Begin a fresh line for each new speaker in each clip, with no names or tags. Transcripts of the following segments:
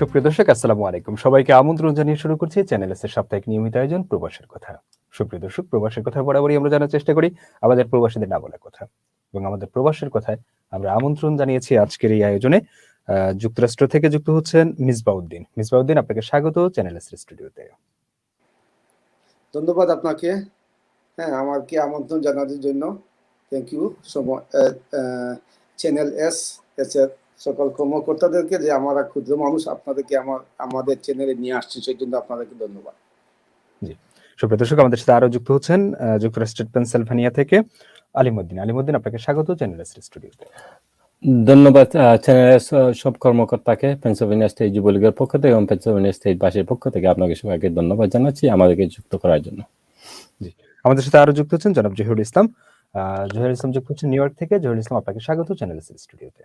সুপ্রিয় দর্শক, আসসালামু আলাইকুম। সবাইকে আমন্ত্রণ জানিয়ে শুরু করছি চ্যানেল এস এর সাপ্তাহিক নিয়মিত আয়োজন প্রবাসের কথা। সুপ্রিয় দর্শক, প্রবাসের কথা বরাবরই আমরা জানার চেষ্টা করি আমাদের প্রবাসীদের না বলা কথা, এবং আমাদের প্রবাসের কথায় আমরা আমন্ত্রণ জানিয়েছি আজকের এই আয়োজনে যুক্তরাষ্ট্র থেকে যুক্ত হচ্ছেন মিসবাউদ্দিন। মিসবাউদ্দিন, আপনাকে স্বাগত চ্যানেল এস এর স্টুডিওতে।
ধন্যবাদ আপনাকে, আমাকে আমন্ত্রণ জানানোর জন্য। থ্যাংক ইউ চ্যানেল এস এর সকল কর্মকর্তাদেরকে, যে আমরা ক্ষুদ্র মানুষ আপনাদেরকে আমাদের চ্যানেলে নিয়ে আসছি, সেই জন্য আপনাদেরকে ধন্যবাদ।
জি, সুপ্রিয় দর্শক, আমাদের সাথে আরো যুক্ত হচ্ছেন যুক্তরাষ্ট্রের পেনসিলভানিয়া থেকে আলিমউদ্দিন। আলিমউদ্দিন, আপনাকে স্বাগত চ্যানেল এস এর স্টুডিওতে।
ধন্যবাদ চ্যানেলের সব কর্মকর্তাকে, পেনসিলভানিয়া স্টেট যুবলীগের পক্ষ থেকে এবং পেনসিলভানিয়া স্টেট বাসীর পক্ষ থেকে আপনাকে সবাইকে ধন্যবাদ জানাচ্ছি আমাদেরকে যুক্ত করার জন্য।
জি, আমাদের সাথে আরো যুক্ত হচ্ছেন জনাব জহিরুল ইসলাম। জহিরুল ইসলাম যুক্ত হচ্ছেন নিউ ইয়র্ক থেকে। জহিরুল ইসলাম, আপনাকে স্বাগত চ্যানেল এস এর স্টুডিওতে।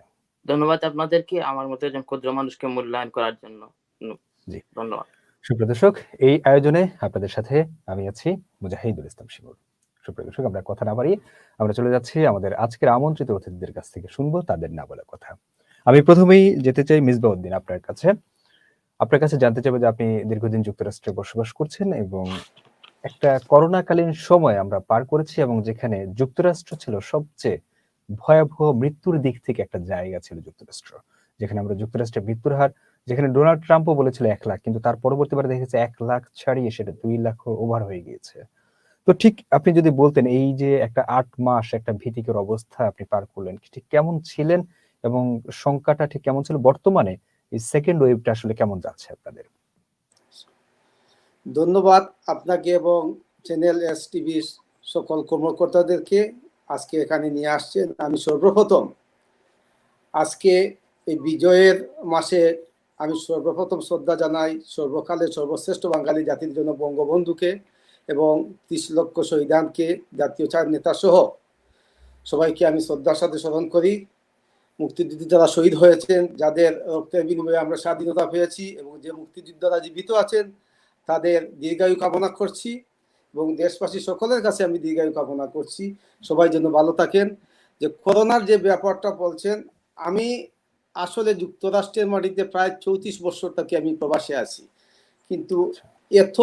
ধন্যবাদ আপনাদেরকে আমার মতো একজন ক্ষুদ্র মানুষকে মূল্যায়ন করার জন্য।
জি,
ধন্যবাদ।
সুপ্রিয় দর্শক, এই আয়োজনে আপনাদের সাথে আমি আছি মুজাহিদুল ইসলাম শিমুল। সুপ্রিয় দর্শক, আমরা কথা না বাড়িয়ে আমরা চলে যাচ্ছি আমাদের আজকের আমন্ত্রিত অতিথিদের কাছ থেকে শুনবো তাদের না বলা কথা। আমি প্রথমেই যেতে চাই মিসবাউদ্দিন আপনার কাছে জানতে চাইবো যে আপনি দীর্ঘদিন যুক্তরাষ্ট্রে বসবাস করছেন এবং একটা করোনাকালীন সময় আমরা পার করেছি, এবং যেখানে যুক্তরাষ্ট্র ছিল সবচেয়ে ভয়াবহ মৃত্যুর দিক থেকে একটা জায়গা ছিল যুক্তরাষ্ট্র, যেখানে আমরা যুক্তরাষ্ট্রের মৃত্যুর হার, যেখানে ডোনাল্ড ট্রাম্পও বলেছিল 1 লাখ, কিন্তু তার পরবর্তীবারে দেখেছে 1 লাখ ছাড়িয়ে সেটা 2 লাখ ওভার হয়ে গিয়েছে। তো ঠিক আপনি যদি বলতেন এই যে একটা 8 মাস একটা ভীতিকর অবস্থা আপনি পার করলেন, ঠিক কেমন ছিলেন এবং সংখ্যাটা ঠিক কেমন ছিল, বর্তমানে এই সেকেন্ড ওয়েভটা আসলে কেমন যাচ্ছে আপনাদের?
ধন্যবাদ আপনাকে এবং চ্যানেল এস টিভির সকল কর্মকর্তাদেরকে আজকে এখানে নিয়ে আসছেন। আমি সর্বপ্রথম আজকে এই বিজয়ের মাসে আমি সর্বপ্রথম শ্রদ্ধা জানাই সর্বকালের সর্বশ্রেষ্ঠ বাঙালি জাতির জন্য বঙ্গবন্ধুকে এবং 30 লক্ষ শহীদানকে, জাতীয় চার নেতা সহ সবাইকে আমি শ্রদ্ধার সাথে স্মরণ করি। মুক্তিযুদ্ধে যারা শহীদ হয়েছেন, যাদের রক্তের বিনিময়ে আমরা স্বাধীনতা পেয়েছি, এবং যে মুক্তিযোদ্ধারা জীবিত আছেন তাদের দীর্ঘায়ু কামনা করছি, এবং দেশবাসী সকলের কাছে আমি দীর্ঘায়ু কামনা করছি, সবাই যেন ভালো থাকেন। যে করোনার যে ব্যাপারটা বলছেন, আমি আসলে যুক্তরাষ্ট্রের মাটিতে প্রায় 34 বছর থেকে আমি প্রবাসে আছি, কিন্তু এত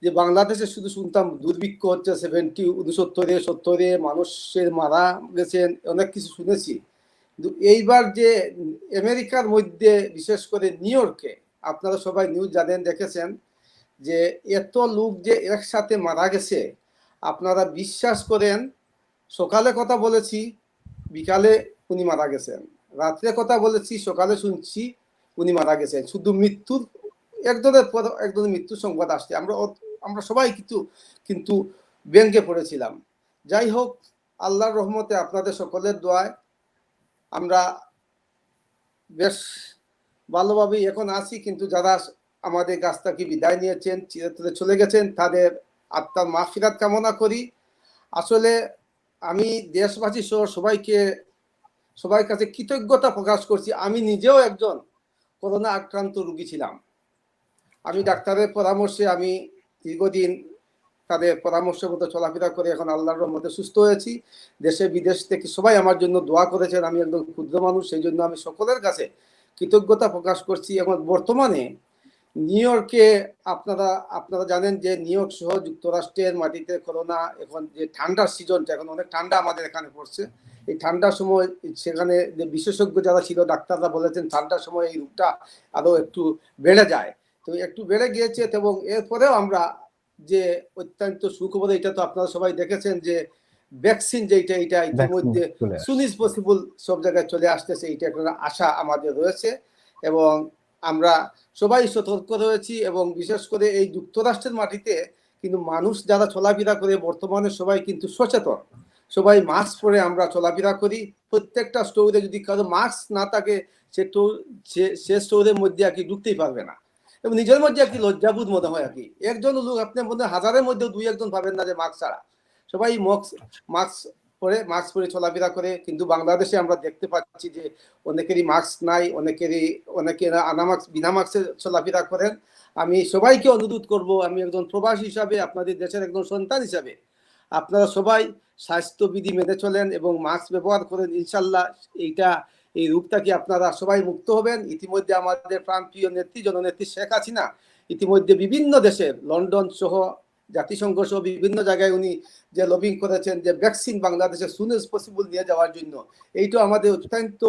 যে বাংলাদেশে শুধু শুনতাম দুর্ভিক্ষ হচ্ছে 70 মানুষের মারা গেছেন, অনেক কিছু শুনেছি। কিন্তু এইবার যে আমেরিকার মধ্যে, বিশেষ করে নিউ ইয়র্কে, আপনারা সবাই নিউজ জানেন, দেখেছেন যে এত লোক যে একসাথে মারা গেছে, আপনারা বিশ্বাস করেন, সকালে কথা বলেছি, বিকালে উনি মারা গেছেন, রাত্রে কথা বলেছি, সকালে শুনছি উনি মারা গেছেন। শুধু মৃত্যুর একজনের মৃত্যুর সংবাদ আসছে, আমরা সবাই কিন্তু ব্যঙ্গে পড়েছিলাম। যাই হোক, আল্লাহর রহমতে আপনাদের সকলের দোয়ায় আমরা বেশ ভালোভাবেই এখন আছি, কিন্তু যারা আমাদের কাছ থেকে বিদায় নিয়েছেন, চিরতরে চলে গেছেন, তাদের আত্মার মাগফিরাত কামনা করি। আসলে আমি দেশবাসী সহ সবাই কাছে কৃতজ্ঞতা প্রকাশ করছি। আমি নিজেও একজন করোনা আক্রান্ত রোগী ছিলাম। আমি ডাক্তারের পরামর্শে আমি দীর্ঘদিন তাদের পরামর্শ মতো চলাফেরা করে এখন আল্লাহর রহমতে সুস্থ হয়েছি। দেশে বিদেশ থেকে সবাই আমার জন্য দোয়া করেছেন। আমি একজন ক্ষুদ্র মানুষ, সেই জন্য আমি সকলের কাছে কৃতজ্ঞতা প্রকাশ করছি। এবং বর্তমানে নিউ ইয়র্কে আপনারা জানেন যে নিউ ইয়র্ক সহ যুক্তরাষ্ট্রের মাটিতে করোনা, এখন যে ঠান্ডার সিজনটা, এখন অনেক ঠান্ডা আমাদের এখানে পড়ছে। এই ঠান্ডার সময় সেখানে যে বিশেষজ্ঞ যারা ছিল, ডাক্তাররা বলেছেন ঠান্ডার সময় এই রোগটা আরো একটু বেড়ে যায়। তো একটু বেড়ে গিয়েছে, এবং এরপরেও আমরা যে অত্যন্ত সুখবর, এটা তো আপনারা সবাই দেখেছেন যে ভ্যাকসিন যেটা, এটা ইতিমধ্যে সুন ইজ পসিবল সব জায়গায় চলে আসতেছে। এটা একটা আশা আমাদের রয়েছে, এবং আমরা সবাই সতর্ক রয়েছি। এবং বিশেষ করে এই যুক্তরাষ্ট্রের মাটিতে কিন্তু মানুষ যারা চলাফেরা করে বর্তমানে সবাই কিন্তু সচেতন, সবাই মাস্ক পরে আমরা চলাফেরা করি। প্রত্যেকটা স্টোরে যদি কারো মাস্ক না থাকে, সে স্টোরের মধ্যে আর কি ঢুকতেই পারবে না, এবং নিজের মধ্যে একটি লজ্জাবোধ মনে হয় আর কি। একজন লোক আপনি মনে হয় হাজারের মধ্যে 2-1 পাবেন না যে মাস্ক ছাড়া, সবাই মাস্ক পরে চলাফেরা করে। কিন্তু বাংলাদেশে আমরা দেখতে পাচ্ছি যে অনেকেরই মাস্ক নাই, অনেকে বিনা মাস্কে চলাফেরা করেন। আমি সবাইকে অনুরোধ করব, আমি একজন প্রবাসী হিসাবে, আপনাদের দেশের একজন সন্তান হিসাবে, আপনারা সবাই স্বাস্থ্যবিধি মেনে চলেন এবং মাস্ক ব্যবহার করেন। ইনশাল্লাহ এইটা এই রূপ থেকে আপনারা সবাই মুক্ত হবেন। ইতিমধ্যে আমাদের প্রাণপ্রিয় নেত্রী জননেত্রী শেখ হাসিনা ইতিমধ্যে বিভিন্ন দেশে লন্ডন সহ জাতিসংঘ সহ বিভিন্ন জায়গায় উনি যে লবিং করেছেন যে ভ্যাকসিন বাংলাদেশে সুন এজ পসিবল নিয়ে যাওয়ার জন্য, এইটা আমাদের অত্যন্ত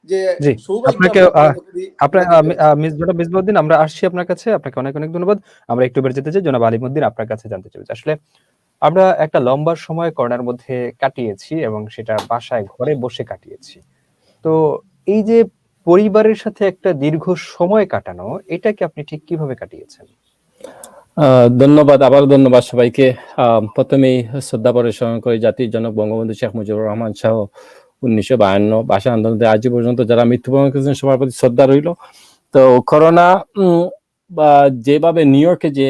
যে
জি,
সৌভাগ্য
আপনাকে
আমরা মনে করি।
আপনার জনাব মিসবাউদ্দিন, আমরা আসছি আপনার কাছে। আপনাকে অনেক অনেক ধন্যবাদ। আমরা একটু বের যেতে চাই জনাব আলিমুদ্দিন, আপনার কাছে জানতে চাই আসলে আমরা একটা লম্বা সময় করোনার মধ্যে কাটিয়েছি এবং সেটা বাসায় ঘরে বসে কাটিয়েছি। তো এই যে পরিবারের সাথে একটা দীর্ঘ সময় কাটানো, এটাকে আপনি ঠিক কিভাবে কাটিয়েছেন?
ধন্যবাদ, আবার ধন্যবাদ সবাইকে। প্রথমেই শ্রদ্ধা ভরে স্মরণ করি জাতির জনক বঙ্গবন্ধু শেখ মুজিবুর রহমান সহ 1952 ভাষা আন্দোলনে আজ পর্যন্ত যারা মৃত্যুবরণ করেছেন সবার প্রতি শ্রদ্ধা রইল। তো করোনা বা যেভাবে নিউ ইয়র্কে যে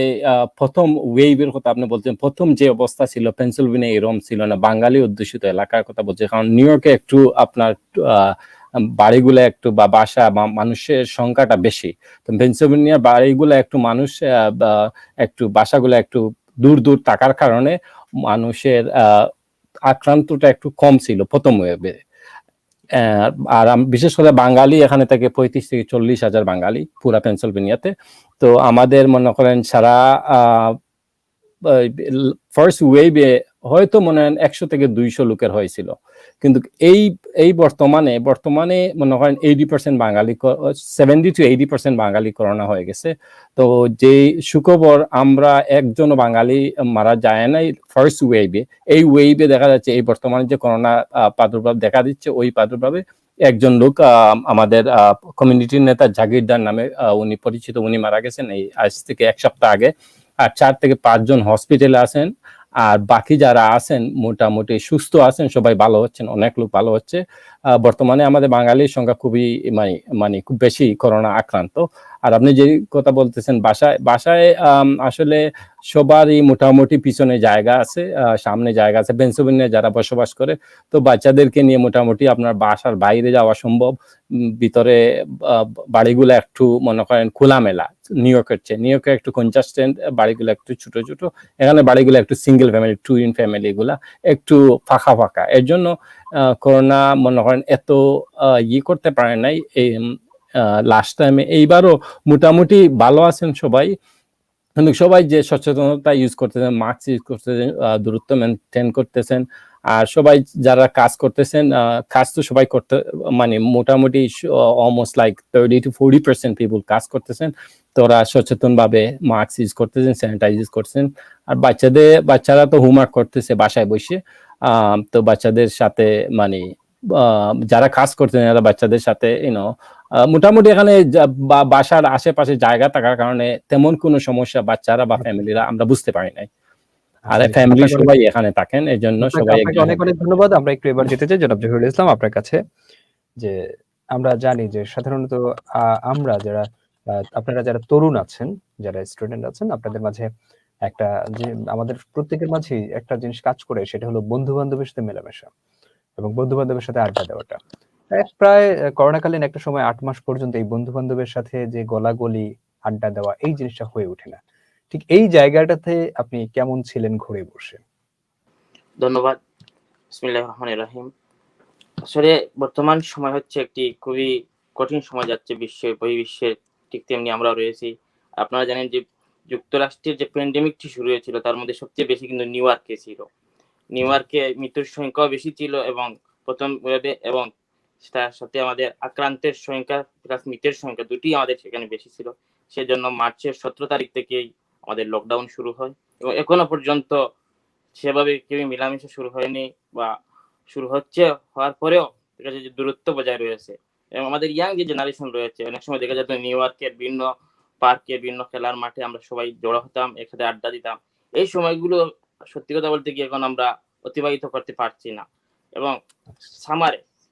প্রথম ওয়েভের কথা আপনি বলছেন, প্রথম যে অবস্থা ছিল পেনসিলভেনিয়া এরকম ছিল না, বাঙালি অধ্যুষিত এলাকার কথা বলছে। কারণ নিউ ইয়র্কে একটু আপনার বাড়িগুলো একটু বা বাসা বা মানুষের সংখ্যাটা বেশি, তো পেনসিলভেনিয়ার বাড়িগুলো একটু মানুষ একটু বাসাগুলো একটু দূর দূর থাকার কারণে মানুষের আক্রান্তটা একটু কম ছিল প্রথম ওয়েভে। আর বিশেষ করে বাঙালি এখানে থেকে 35 থেকে 40 হাজার বাঙালি পুরা পেনসিলভেনিয়াতে। তো আমাদের মনে করেন সারা ফার্স্ট ওয়েভে হয়তো মনে হয় 100 থেকে 200 লোকের হয়েছিল, কিন্তু এই বর্তমানে মনে করেন 80% বাঙালি, 70 to 80% বাঙালি করোনা হয়ে গেছে। তো যে সুখবর, আমরা একজন বাঙালি মারা যায় নাই ফার্স্ট ওয়েভে। এই ওয়েভে দেখা যাচ্ছে এই বর্তমানে যে করোনা প্রাদুর্ভাব দেখা দিচ্ছে, ওই প্রাদুর্ভাবে একজন লোক আমাদের কমিউনিটির নেতা জাগিরদার নামে উনি পরিচিত, উনি মারা গেছেন এই আজ থেকে 1 সপ্তাহ আগে। আর 4 থেকে 5 জন হসপিটালে আছেন, আর বাকি যারা আছেন মোটামুটি সুস্থ আছেন, সবাই ভালো হচ্ছেন, অনেক লোক ভালো হচ্ছে। বর্তমানে আমাদের বাঙালির সংখ্যা খুবই মানে খুব বেশি করোনা আক্রান্ত। আর আপনি যে কথা বলতেছেন বাসায় আসলে সবারই মোটামুটি পিছনে জায়গা আছে, সামনে জায়গা আছে। পেনসিলভেনিয়া যারা বসবাস করে, তো বাচ্চাদেরকে নিয়ে মোটামুটি আপনার বাসার বাইরে যাওয়া সম্ভব। ভিতরে বাড়িগুলো একটু মনে করেন খোলামেলা, নিউ ইয়র্কের একটু কনজাস্টেন্ট, বাড়িগুলো একটু ছোট ছোট। এখানে বাড়িগুলো একটু সিঙ্গেল ফ্যামিলি, 2 ইন ফ্যামিলি গুলা একটু ফাঁকা ফাঁকা। এর জন্য করোনা মনে করেন এত করতে পারে নাই এই লাস্ট টাইমে। এইবারও মোটামুটি ভালো আছেন সবাই, কিন্তু সবাই যে সচেতনতা ইউজ করতেছেন, মাস্ক ইউজ করতেছেন, দূরত্ব মেনটেন করতেছেন। আর সবাই যারা কাজ করতেছেন, কাজ তো সবাই করতে মানে মোটামুটি অলমোস্ট লাইক 30 to 40% পিপল কাজ করতেছেন। তো ওরা সচেতন ভাবে মাস্ক ইউজ করতেছেন, স্যানিটাইজ ইউজ করতেছেন। আর বাচ্চারা তো হোমওয়ার্ক করতেছে বাসায় বসে। তো বাচ্চাদের সাথে মানে যারা কাজ করতেছেন এরা বাচ্চাদের সাথে মোটামুটি এখানে বাসার আশেপাশে জায়গা থাকার কারণে তেমন কোনো সমস্যা বাচ্চারা বা ফ্যামিলিরা আমরা বুঝতে পারি নাই। আর ফ্যামিলি সবাই এখানে থাকেন, এই জন্য সবাই
অনেক অনেক ধন্যবাদ। আমরা একটু এবার যেতে চাই জনাব জহিরুল ইসলাম আপনার কাছে। যে আমরা জানি যে সাধারণত আমরা যারা আপনারা যারা তরুণ আছেন, যারা স্টুডেন্ট আছেন, আপনাদের মাঝে একটা যে আমাদের প্রত্যেকের মাঝেই একটা জিনিস কাজ করে, সেটা হলো বন্ধু বান্ধবের সাথে মেলামেশা এবং বন্ধু বান্ধবের সাথে আড্ডা দেওয়াটা। প্রায় করোনাকালীন একটা সময় 8 মাস পর্যন্ত এই বন্ধু বান্ধবের সাথে যে গলাগলি আড্ডা দেওয়া, এই জিনিসটা হয়ে ওঠে না। ঠিক এই জায়গাটাতে আপনি কেমন ছিলেন ঘুরে বসে?
ধন্যবাদ। বিসমিল্লাহির রহমানির রহিম। আসলে বর্তমান সময় হচ্ছে একটি খুবই কঠিন সময় যাচ্ছে বহির্বিশ্বে, ঠিক তেমনি আমরাও রয়েছি। আপনারা জানেন যে যুক্তরাষ্ট্রের যে প্যান্ডেমিকটি শুরু হয়েছিল তার মধ্যে সবচেয়ে বেশি কিন্তু নিউ ইয়র্কে ছিল। নিউ ইয়র্কে মৃত্যুর সংখ্যাও বেশি ছিল এবং প্রথম ওয়েভে, এবং তার সাথে আমাদের আক্রান্তের সংখ্যা প্লাস মৃতের সংখ্যা দুটি আমাদের সেখানে বেশি ছিল। সেজন্য মার্চের 17 তারিখ থেকেই আমাদের লকডাউন শুরু হয় এবং এখনো পর্যন্ত সেভাবে কেউ মেলামেশা শুরু হয়নি বা শুরু হচ্ছে, হওয়ার পরেও দেখা যায় যে দূরত্ব বজায় রয়েছে। এবং আমাদের ইয়াং যে জেনারেশন রয়েছে, অনেক সময় দেখা যেত নিউ ইয়র্কের বিভিন্ন পার্কে, বিভিন্ন খেলার মাঠে আমরা সবাই জড়ো হতাম, একসাথে আড্ডা দিতাম। এই সময়গুলো সত্যি কথা বলতে গিয়ে এখন আমরা অতিবাহিত করতে পারছি না। এবং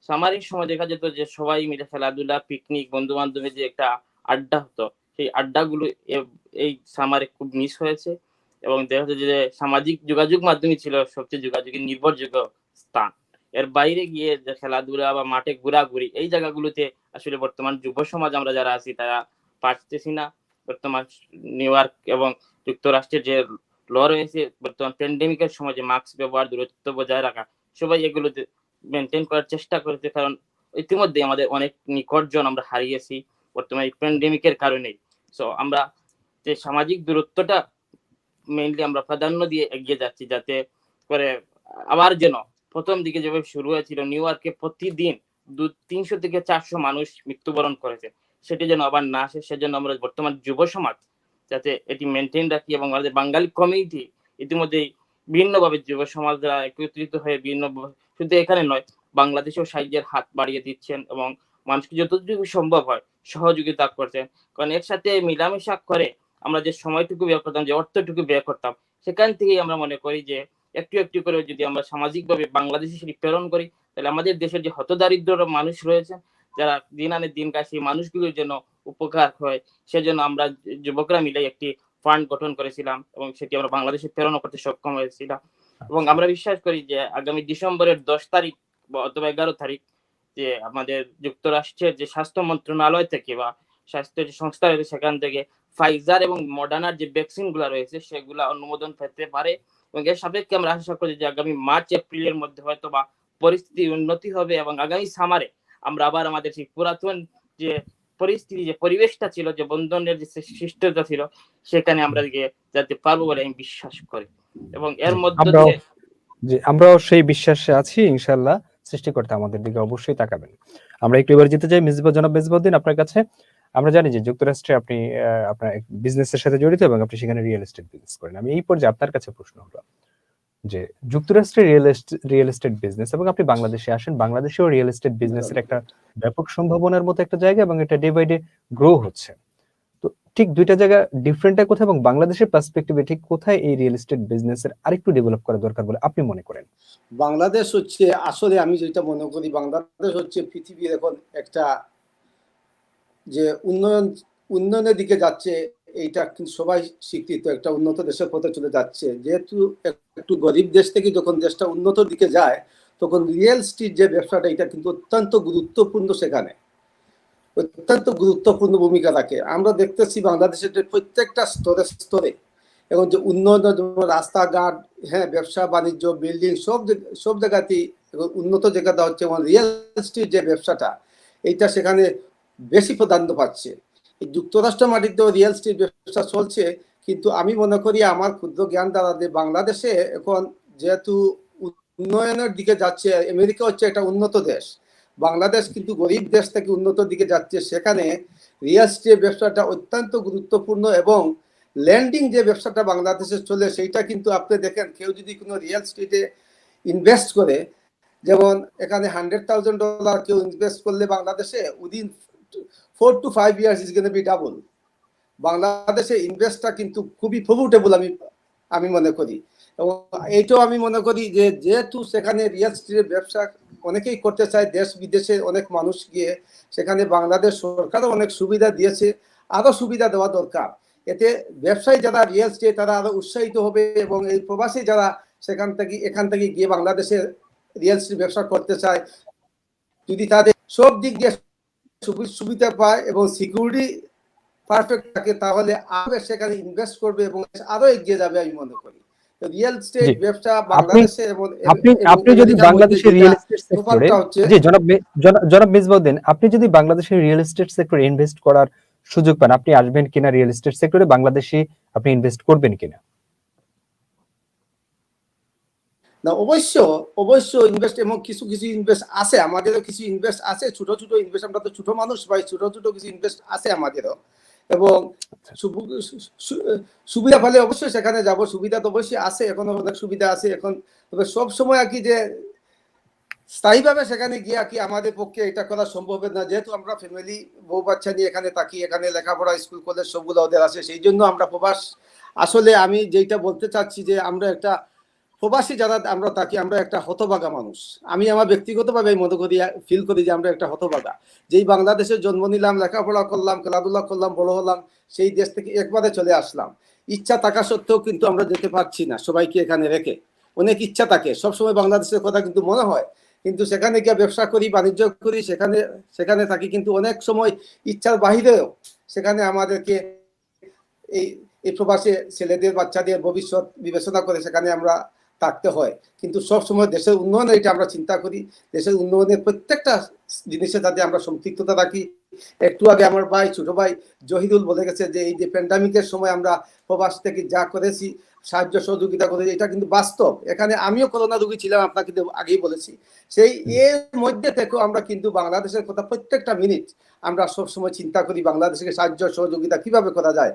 সামারের সময় দেখা যেত যে সবাই মিলে খেলাধুলা, পিকনিক, বন্ধু বান্ধবের যে একটা আড্ডা হতো, সেই আড্ডাগুলো এই সামারে খুব মিস হয়েছে। এবং দেখা যাচ্ছে যে সামাজিক যোগাযোগ মাধ্যমই ছিল সবচেয়ে যোগাযোগের নির্ভরযোগ্য স্থান। এর বাইরে গিয়ে যে খেলাধুলা বা মাঠে ঘোরাঘুরি, এই জায়গাগুলোতে আসলে বর্তমান যুব সমাজ আমরা যারা আছি তারা পারতেছি না। বর্তমান নিউ ইয়র্ক এবং যুক্তরাষ্ট্রের যে ল রয়েছে বর্তমান প্যান্ডেমিকের সময়, যে মাস্ক ব্যবহার, দূরত্ব বজায় রাখা, সবাই এগুলোতে মেনটেন করার চেষ্টা করেছে। কারণ ইতিমধ্যে আমাদের অনেক নিকটজন আমরা হারিয়েছি বর্তমানে প্যান্ডেমিকের কারণে। সো আমরা যে সামাজিক দূরত্বটা মেইনলি আমরা প্রাধান্য দিয়ে এগিয়ে যাচ্ছি, যাতে করে আবার যেন প্রথম দিকে যেভাবে শুরু হয়েছিল, নিউ ইয়র্কে প্রতিদিন 300 থেকে 400 মানুষ মৃত্যুবরণ করেছে, সেটি যেন আবার না আসে। সেজন্য আমরা বর্তমান যুব সমাজ যাতে এটি মেনটেন রাখি, এবং আমাদের বাঙালি কমিউনিটি ইতিমধ্যেই বিভিন্নভাবে যুব সমাজরা একত্রিত হয়ে বিভিন্ন, শুধু এখানে নয়, বাংলাদেশেও সাহায্যের হাত বাড়িয়ে দিচ্ছেন এবং মানুষকে যতটুকু সম্ভব হয় সহযোগিতা করছেন। কারণ একসাথে মিলামেশা করে আমরা যে সময়টুকু ব্যয় করতাম, যে অর্থটুকু ব্যয় করতাম, সেখান থেকেই আমরা মনে করি যে একটু একটু করে যদি আমরা সামাজিকভাবে বাংলাদেশে সেটি প্রেরণ করি, তাহলে আমাদের দেশের যে হতদারিদ্র মানুষ রয়েছে, যারা দিন আনে দিন খায়, সেই মানুষগুলোর জন্য উপকার হয়। সেজন্য আমরা যুবকরা মিলে একটি ফান্ড গঠন করেছিলাম এবং সেটি আমরা বাংলাদেশে প্রেরণ করতে সক্ষম হয়েছিলাম। এবং আমরা বিশ্বাস করি যে আগামী ডিসেম্বরের 10 তারিখ অথবা 11 তারিখ যে আমাদের যুক্তরাষ্ট্রের যে স্বাস্থ্য মন্ত্রণালয় থেকে বা স্বাস্থ্য যে সংস্থা রয়েছে, সেখান থেকে ফাইজার এবং মডার্নার যে ভ্যাকসিন গুলা রয়েছে সেগুলা অনুমোদন পেতে পারে। এবং এর সাপেক্ষে আমরা আশা করি যে আগামী মার্চ এপ্রিলের মধ্যে হয়তো বা পরিস্থিতি উন্নতি হবে এবং আগামী সামারে আমরা আবার আমাদের সেই পুরাতন যে পরিস্থিতি, যে পরিবেশটা ছিল, যে বন্ধনের যে শিষ্টতা ছিল, সেখানে আমরা যেতে পারবো বলে আমি বিশ্বাস করি। এবং এর মধ্যে দিয়ে
আমরাও সেই বিশ্বাসে আছি, ইনশাআল্লাহ সৃষ্টিকর্তা আমাদের দিকে অবশ্যই তাকাবেন। আমরা একটু এবার যেতে চাই জনাব মেজবাউদ্দিন আপনার কাছে। আমরা জানি যে যুক্তরাষ্ট্রে আপনি আপনার বিজনেসের সাথে জড়িত এবং আপনি সেখানে রিয়েল এস্টেট বিজনেস করেন। আমি এই পর্যায়ে আপনার কাছে প্রশ্ন হলো যে যুক্তরাষ্ট্রে রিয়েল এস্টেট বিজনেস এবং আপনি বাংলাদেশে আসেন, বাংলাদেশেও রিয়েল এস্টেট বিজনেসের একটা ব্যাপক সম্ভাবনার মতো একটা জায়গা এবং এটা ডে বাই ডে গ্রো হচ্ছে। তো ঠিক দুইটা জায়গা ডিফারেন্টটা কোথায় এবং বাংলাদেশের পার্সপেক্টিভে ঠিক কোথায় এই রিয়েল এস্টেট বিজনেসের আরেকটু ডেভেলপ করা দরকার বলে আপনি মনে করেন?
বাংলাদেশ হচ্ছে, আসলে আমি যেটা মনে করি, বাংলাদেশ হচ্ছে পৃথিবীর এখন একটা যে উন্নয়নের দিকে যাচ্ছে, এইটা কিন্তু সবাই স্বীকৃত, একটা উন্নত দেশের পথে চলে যাচ্ছে। যেহেতু একটু গরিব দেশ থেকে যখন দেশটা উন্নত দিকে যায়, তখন রিয়েল এস্টেট যে ব্যবসাটা, এটা কিন্তু অত্যন্ত গুরুত্বপূর্ণ, সেখানে অত্যন্ত গুরুত্বপূর্ণ ভূমিকা রাখে। আমরা দেখতেছি বাংলাদেশের প্রত্যেকটা স্তরে স্তরে এবং যে উন্নয়ন, রাস্তাঘাট, হ্যাঁ, ব্যবসা বাণিজ্য, বিল্ডিং, সব জায়গাতেই উন্নত জায়গাটা হচ্ছে। এবং রিয়েল এস্টেট যে ব্যবসাটা, এইটা সেখানে বেশি প্রাধান্য পাচ্ছে। এই যুক্তরাষ্ট্র মাটিতেও রিয়েল এস্টেট ব্যবসা চলছে, কিন্তু আমি মনে করি আমার ক্ষুদ্র জ্ঞান দ্বারা যে বাংলাদেশে এখন যেহেতু উন্নয়নের দিকে যাচ্ছে, আমেরিকা হচ্ছে একটা উন্নত দেশ, বাংলাদেশ কিন্তু গরিব দেশ থেকে উন্নত দিকে যাচ্ছে, সেখানে রিয়েল এস্টেট ব্যবসাটা অত্যন্ত গুরুত্বপূর্ণ। এবং ল্যান্ডিং যে ব্যবসাটা বাংলাদেশে চলে, সেইটা কিন্তু আপনি দেখেন, কেউ যদি কোনো রিয়েল এস্টেটে ইনভেস্ট করে, যেমন এখানে $100,000 কেউ ইনভেস্ট করলে বাংলাদেশে within 4 to 5 years is gonna be double. বাংলাদেশে ইনভেস্টটা কিন্তু খুবই প্রফিটেবল আমি মনে করি। এবং এইটাও আমি মনে করি যে যেহেতু সেখানে রিয়েল এস্টেটের ব্যবসা অনেকেই করতে চায়, দেশ বিদেশে অনেক মানুষ গিয়ে, সেখানে বাংলাদেশ সরকারও অনেক সুবিধা দিয়েছে, আরো সুবিধা দেওয়া দরকার। এতে ব্যবসায়ী যারা রিয়েল এস্টেট, তারা আরো উৎসাহিত হবে। এবং এই প্রবাসী যারা এখান থেকে গিয়ে বাংলাদেশে রিয়েল এস্টেট ব্যবসা করতে চায়, যদি তাদের সব দিক দিয়ে সুবিধা পায় এবং সিকিউরিটি পারফেক্ট থাকে, তাহলে আরো সেখানে ইনভেস্ট করবে এবং আরো এগিয়ে যাবে আমি মনে করি। রিয়েল এস্টেট ব্যবসা বাংলাদেশে এবং
আপনি যদি বাংলাদেশের রিয়েল এস্টেট সেক্টরে, জি জনাব মেজবাউদ্দিন, আপনি যদি বাংলাদেশের রিয়েল এস্টেট সেক্টরে ইনভেস্ট করার সুযোগ পান, আপনি আসবেন কিনা রিয়েল এস্টেট সেক্টরে? বাংলাদেশে আপনি ইনভেস্ট করবেন কিনা?
না, অবশ্য ইনভেস্ট, এবং কিছু ইনভেস্ট আছে, আমাদেরও কিছু ইনভেস্ট আছে, ছোট ইনভেস্ট, আমরা তো ছোট মানুষ ভাই, ছোট কিছু ইনভেস্ট আছে আমাদেরও। এবং সুবিধা পেলে অবশ্যই সেখানে যাব, সুবিধা তো অবশ্যই আছে, এখনো অনেক সুবিধা আছে এখন। তবে সব সময় আর কি যে স্থায়ীভাবে সেখানে গিয়ে কি আমাদের পক্ষে এটা করা সম্ভব না, যেহেতু আমরা ফ্যামিলি, বউ বাচ্চা নিয়ে এখানে থাকি, এখানে লেখাপড়া, স্কুল কলেজ সবগুলো ওদের আছে, সেই জন্য আমরা প্রবাস। আসলে আমি যেটা বলতে চাচ্ছি যে আমরা একটা প্রবাসী যারা আমরা থাকি, আমরা একটা হতভাগা মানুষ। আমি আমার ব্যক্তিগতভাবে মনে করি, ফিল করি যে আমরা একটা হতভাগা, যেই বাংলাদেশে জন্ম নিলাম, লেখাপড়া করলাম, খেলাধুলা করলাম, বড় হলাম, সেই দেশ থেকে একবারে চলে আসলাম। ইচ্ছা থাকা সত্ত্বেও কিন্তু আমরা যেতে পারছি না, সবাইকে এখানে রেখে। অনেক ইচ্ছা থাকে, সবসময় বাংলাদেশের কথা কিন্তু মনে হয়, কিন্তু সেখানে গিয়ে ব্যবসা করি, বাণিজ্য করি, সেখানে থাকি, কিন্তু অনেক সময় ইচ্ছার বাহিরেও সেখানে আমাদেরকে এই প্রবাসে ছেলেদের, বাচ্চাদের ভবিষ্যৎ বিবেচনা করে সেখানে আমরা থাকতে হয়, কিন্তু সবসময় দেশের উন্নয়ন এটা আমরা চিন্তা করি, দেশের উন্নয়নের প্রত্যেকটা জিনিসে যাতে আমরা সম্পৃক্ততা রাখি। একটু আগে আমার ভাই, ছোট ভাই জহিদুল বলে গেছে যে এই যে প্যান্ডামিকের সময় আমরা প্রবাস থেকে যা করেছি, সাহায্য সহযোগিতা করেছি, এটা কিন্তু বাস্তব। এখানে আমিও করোনা রোগী ছিলাম, আপনাকে আগেই বলেছি। সেই এর মধ্যে থেকেও আমরা কিন্তু বাংলাদেশের কথা প্রত্যেকটা মিনিট আমরা সবসময় চিন্তা করি, বাংলাদেশকে সাহায্য সহযোগিতা কিভাবে করা যায়।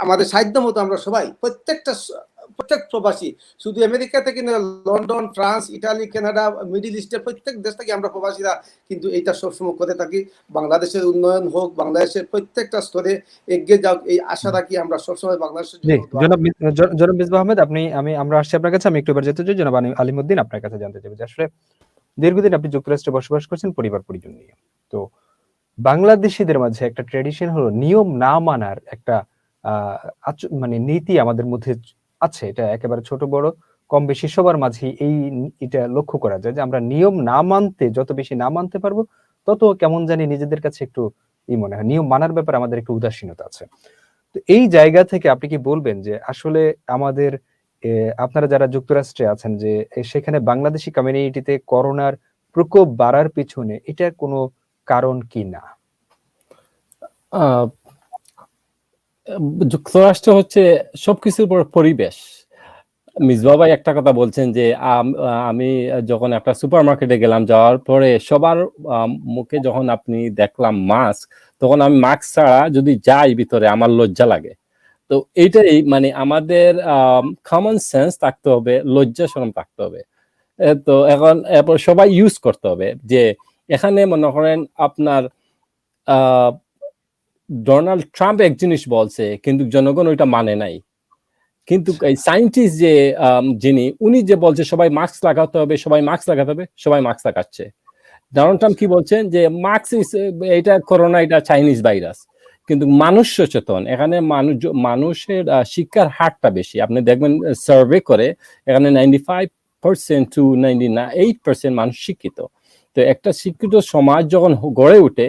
আমাদের সাধ্য মতো আমরা সবাই প্রত্যেক প্রবাসী, শুধু আমেরিকা থেকে না, London, France, Italy, Canada, middle ইস্টের প্রত্যেক দেশ থেকে আমরা প্রবাসীরা কিন্তু এইটা সবসময় করে থাকি। বাংলাদেশের উন্নয়ন হোক, বাংলাদেশের প্রত্যেকটা স্তরে এগিয়ে যাক, এই আশা রাখি আমরা সবসময় বাংলাদেশের
জি,
জন্য।
জনাব মিসবাহ আহমেদ, আমরা আসছি আপনার কাছে। আমি একটু এবার যেতে চাই জনাব আলিমউদ্দিন, আপনার কাছে জানতে চাই যে আসলে দীর্ঘদিন আপনি যুক্তরাষ্ট্রে বসবাস করছেন পরিবার পরিজন নিয়ে। তো বাংলাদেশিদের মাঝে একটা ট্রেডিশন হলো নিয়ম না মানার একটা মানে নীতি আমাদের মধ্যে আছে। এটা একেবারে ছোট বড় কম বেশি সবার মাঝে এটা লক্ষ্য করা যায় যে আমরা নিয়ম না মানতে, যত বেশি না মানতে পারবো তত কেমন জানি নিজেদের কাছে একটু মনে হয়। নিয়ম মানার ব্যাপারে আমাদের একটু উদাসীনতা আছে। তো এই জায়গা থেকে আপনি কি বলবেন যে আসলে আমাদের আপনারা যারা যুক্তরাষ্ট্রে আছেন, যে সেখানে বাংলাদেশি কমিউনিটিতে করোনার প্রকোপ বাড়ার পিছনে এটা কোনো কারণ কি না?
যুক্তরাষ্ট্র হচ্ছে সবকিছুর উপর পরিবেশ। মিসবাহ ভাই একটা কথা বলছেন যে আমি যখন একটা সুপার মার্কেটে গেলাম, যাওয়ার পরে সবার মুখে যখন আপনি দেখলাম মাস্ক, তখন আমি মাস্ক ছাড়া যদি যাই ভিতরে আমার লজ্জা লাগে। তো এইটাই মানে আমাদের কমন সেন্স থাকতে হবে, লজ্জা শরম থাকতে হবে। তো এখন এরপর সবাই ইউজ করতে হবে যে এখানে মনে করেন আপনার ডোনাল্ড ট্রাম্প এক জিনিস বলছে কিন্তু জনগণ ওইটা মানে নাই, কিন্তু এই সায়েন্টিস্ট যে যিনি উনি যে বলছে সবাই মাস্ক লাগাতে হবে, সবাই মাস্ক লাগাতে হবে, সবাই মাস্ক লাগাচ্ছে। ডোনাল্ড ট্রাম্প কি বলছেন যে মাস্ক এটা করোনা, এটা চাইনিজ ভাইরাস। কিন্তু মানুষ সচেতন, এখানে মানুষের শিক্ষার হারটা বেশি। আপনি দেখবেন সার্ভে করে এখানে 95% to 98% মানুষ শিক্ষিত। তো একটা শিক্ষিত সমাজ যখন গড়ে ওঠে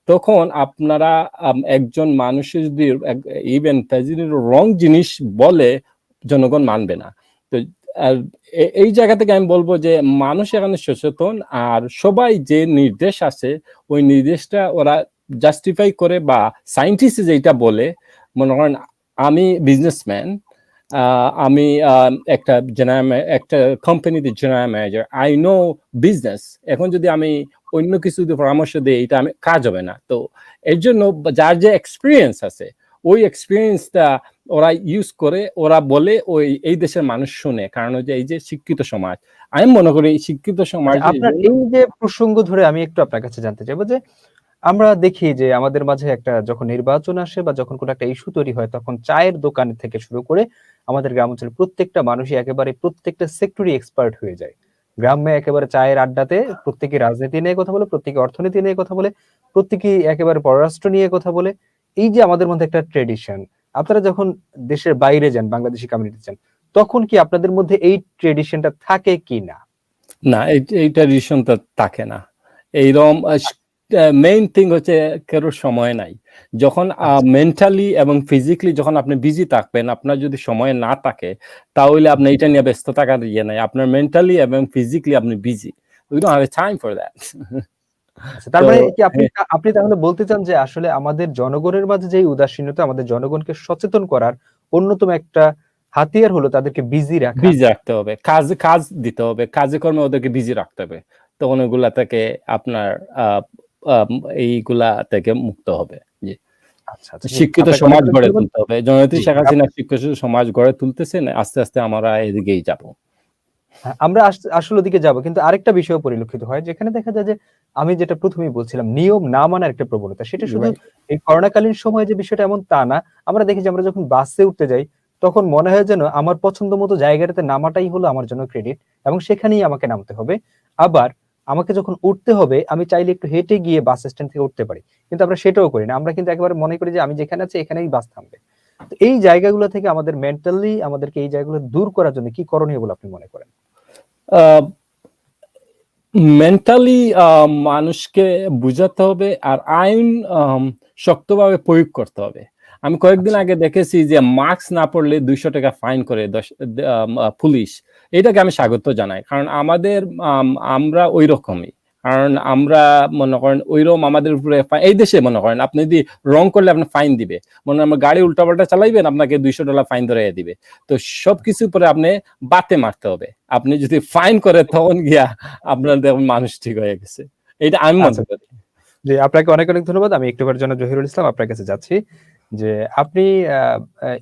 তখন আপনারা একজন মানুষের যদি ইভেন প্রেসিডেন্ট রং জিনিস বলে জনগণ মানবে না। তো এই জায়গা থেকে আমি বলবো যে মানুষ এখানে সচেতন, আর সবাই যে নির্দেশ আছে ওই নির্দেশটা ওরা জাস্টিফাই করে, বা সায়েন্টিস্ট যেটা বলে, মনে করেন আমি বিজনেসম্যান, আমি একটা কোম্পানিতে general manager, I know business. এখন যদি আমি অন্য কিছু পরামর্শ দিই, এটা আমি কাজ হবে না। তো এর জন্য যার যে এক্সপিরিয়েন্স আছে ওই এক্সপিরিয়েন্সটা ওরা ইউজ করে, ওরা বলে, ওই এই দেশের মানুষ শুনে। কারণ হচ্ছে এই যে শিক্ষিত সমাজ, আমি মনে করি শিক্ষিত সমাজ।
আপনার এই যে প্রসঙ্গ ধরে আমি একটু আপনার কাছে জানতে চাইবো যে আমরা দেখি যে আমাদের মাঝে একটা যখন নির্বাচন আসে বা যখন কোনো একটা ইস্যু তৈরি হয়, তখন চায়ের দোকান থেকে শুরু করে আমাদের গ্রাম অঞ্চলে প্রত্যেকটা মানুষই একেবারে প্রত্যেকটা সেক্টরই এক্সপার্ট হয়ে যায়। গ্রামে একেবারে চায়ের আড্ডাতে প্রত্যেকে রাজনীতি নিয়ে কথা বলে, প্রত্যেকে অর্থনীতি নিয়ে কথা বলে, প্রত্যেকেই একেবারে পররাষ্ট্র নিয়ে কথা বলে। এই যে আমাদের মধ্যে একটা ট্রেডিশন, আপনারা যখন দেশের বাইরে যান, বাংলাদেশি কমিউনিটি যান, তখন কি আপনাদের মধ্যে এই ট্রেডিশনটা থাকে কি না?
না, এই ট্রেডিশনটা থাকে না। এইরকম মেইন থিং হচ্ছে কারোর সময় নাই। যখন মেন্টালি এবং ফিজিক্যালি যখন আপনি বিজি থাকবেন, আপনার যদি সময় না থাকে তাহলে আপনি এটা নিয়ে ব্যস্ত থাকার ইয়ে নাই। আপনার মেন্টালি এবং ফিজিক্যালি আপনি busy, we don't have time for that.
তার মানে কি আপনি তাহলে বলতে চান যে আসলে আমাদের জনগণের মাঝে যে উদাসীনতা, আমাদের জনগণকে সচেতন করার অন্যতম একটা হাতিয়ার হলো তাদেরকে বিজি
রাখতে হবে, কাজ দিতে হবে, কাজে কর্মে ওদেরকে বিজি রাখতে হবে। তখন ওগুলা থেকে আপনার এইগুলা থেকে মুক্ত হবে। জি, শিক্ষিত সমাজ গড়ে তুলতে হবে। জননেত্রী শেখ হাসিনা শিক্ষিত সমাজ গড়ে তুলতেছেন, আস্তে আস্তে আমরা এদিকেই যাব।
আমরা আসল দিকে যাব। কিন্তু আরেকটা বিষয় পরিলক্ষিত হয়, যেখানে দেখা যায় যে আমি যেটা প্রথমেই বলছিলাম, নিয়ম না মানার একটা প্রবণতা। সেটা শুধু এই করোনাকালীন সময়ে যে বিষয়টা এমন তা না। আমরা দেখি যে আমরা যখন বাসে উঠতে যাই তখন মনে হয় যেন আমার পছন্দ মতো জায়গাটাতে নামাটাই হলো আমার জন্য ক্রেডিট, এবং সেখানেই আমাকে নামতে হবে। আবার আমাকে যখন উঠতে হবে আমি চাইলে একটু হেঁটে গিয়ে বাস স্ট্যান্ড থেকে উঠতে পারি, কিন্তু আমরা সেটাও করি না। আমরা কিন্তু একেবারে মনে করি যে আমি যেখানে আছি এখানেই বাস থামবে। তো এই জায়গাগুলো থেকে আমাদের মেন্টালি আমাদেরকে এই জায়গাগুলো দূর করার জন্য কি করণীয় বলে আপনি মনে করেন?
মেন্টালি মানুষকে বুঝাতে হবে, আর আইন শক্তভাবে প্রয়োগ করতে হবে। আমি কয়েকদিন আগে দেখেছি যে মাস্ক না পরলে 200 টাকা ফাইন করে পুলিশ। এটাকে আমি স্বাগত জানাই, কারণ আমাদের আমরা ওই রকমই। কারণ আমরা মনে করেন ওইরকম আমাদের উপরে এই দেশে মনে করেন আপনি যদি রং করলে আপনি ফাইন দিবে, মনে হয় গাড়ি উল্টাপাল্টা চালাইবেন আপনাকে $200 ফাইন ধরে দিবে। তো সবকিছু পরে আপনি বাতে মারতে হবে। আপনি যদি ফাইন করে তখন গিয়া আপনার দেখুন মানুষ ঠিক হয়ে গেছে, এটা আমি মনে করি।
জি, আপনাকে অনেক অনেক ধন্যবাদ। আমি একটুবার জন্য জহিরুল ইসলাম আপনার কাছে যাচ্ছি যে আপনি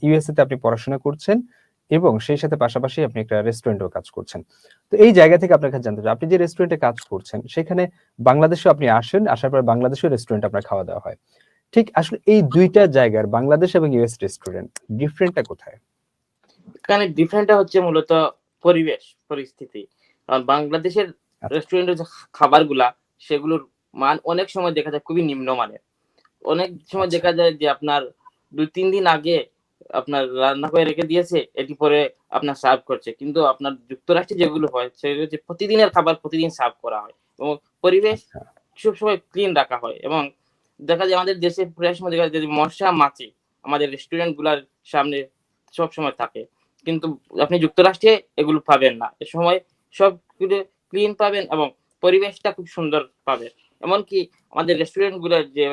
ইউএসএ তে আপনি পড়াশোনা করছেন এবং সেই সাথে পাশাপাশি আপনি একটা রেস্টুরেন্টেও কাজ করছেন। তো এই জায়গা থেকে আপনার কাছে জানতে চাই, আপনি যে রেস্টুরেন্টে কাজ করছেন সেখানে বাংলাদেশে আপনি আসেন, আসার পর বাংলাদেশেও রেস্টুরেন্টে আপনার খাওয়া দাওয়া হয়। ঠিক আসলে এই দুইটা জায়গার বাংলাদেশ এবং ইউএস রেস্টুরেন্ট ডিফারেন্টটা কোথায়?
এখানে ডিফারেন্টটা হচ্ছে মূলত পরিবেশ পরিস্থিতি। কারণ বাংলাদেশের রেস্টুরেন্টের যে খাবারগুলা সেগুলোর মান অনেক সময় দেখা যায় খুবই নিম্নমানের। অনেক সময় দেখা যায় যে আপনার 2-3 দিন আগে আপনার রান্না করে রেখে দিয়েছে, এটি পরে আপনার সার্ভ করছে। কিন্তু আপনার যুক্তরাষ্ট্রে যেগুলো হয় সেগুলো হচ্ছে প্রতিদিনের খাবার প্রতিদিন সার্ভ করা হয় এবং পরিবেশ সবসময় ক্লিন রাখা হয়। এবং দেখা যায় আমাদের দেশে প্রায় সময় দেখা যায় যে মশা মাছি আমাদের রেস্টুরেন্ট গুলার সামনে সব সময় থাকে, কিন্তু আপনি যুক্তরাষ্ট্রে এগুলো পাবেন না। এ সময় সবগুলো ক্লিন পাবেন এবং পরিবেশটা খুব সুন্দর পাবেন। এমনকি আমাদের রেস্টুরেন্ট গুলার যে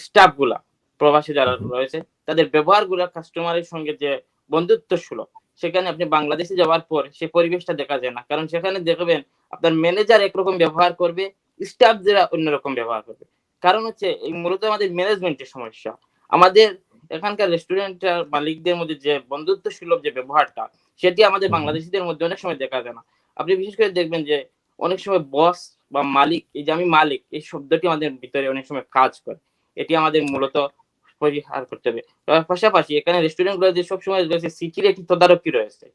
স্টাফ গুলা প্রবাসী যারা রয়েছে তাদের ব্যবহার গুলা কাস্টমারের সঙ্গে যে বন্ধুত্ব সুলভ, সেখানে আপনি বাংলাদেশে যাওয়ার পর সেই পরিবেশটা দেখা যায় না। কারণ সেখানে দেখবেন আপনার ম্যানেজার একরকম ব্যবহার করবে, স্টাফ যারা অন্যরকম ব্যবহার করবে। কারণ হচ্ছে এই মূলত আমাদের ম্যানেজমেন্টের সমস্যা। আমাদের এখানকার রেস্টুরেন্টের মালিকদের মধ্যে যে বন্ধুত্ব সুলভ যে ব্যবহারটা, সেটি আমাদের বাংলাদেশিদের মধ্যে অনেক সময় দেখা যায় না। আপনি বিশেষ করে দেখবেন যে অনেক সময় বস বা মালিক, এই যে আমি মালিক এই শব্দটি আমাদের ভিতরে অনেক সময় কাজ করে। এটি আমাদের মূলত পরিহার করতে হবে। পাশাপাশি এখানে রেস্টুরেন্ট গুলো যে সবসময় রয়েছে সিটির একটি তদারকি রয়েছে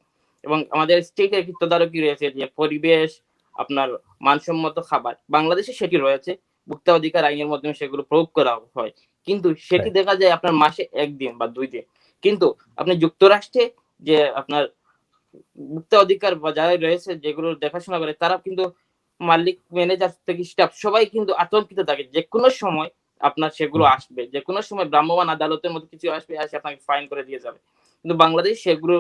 এবং আমাদের স্টেটের একটি তদারকি রয়েছে যে পরিবেশ আপনার মানসম্মত খাবার। বাংলাদেশে সেটি রয়েছে, ভোক্তা অধিকার আইনের মাধ্যমে সেগুলো প্রয়োগ করা হয়, কিন্তু সেটি দেখা যায় আপনার মাসে 1 দিন বা 2 দিন। কিন্তু আপনি যুক্তরাষ্ট্রে যে আপনার ভোক্তা অধিকার বা যারা রয়েছে যেগুলো দেখাশোনা করে তারা কিন্তু মালিক ম্যানেজার থেকে স্টাফ সবাই কিন্তু আতঙ্কিত থাকে যে কোনো সময় আপনার সেগুলো আসবে, যে কোনো সময় ভ্রাম্যমাণ আদালতের মতো কিছু আসবে, আসে আপনাকে ফাইন করে দিয়ে যাবে। কিন্তু বাংলাদেশ সেগুলো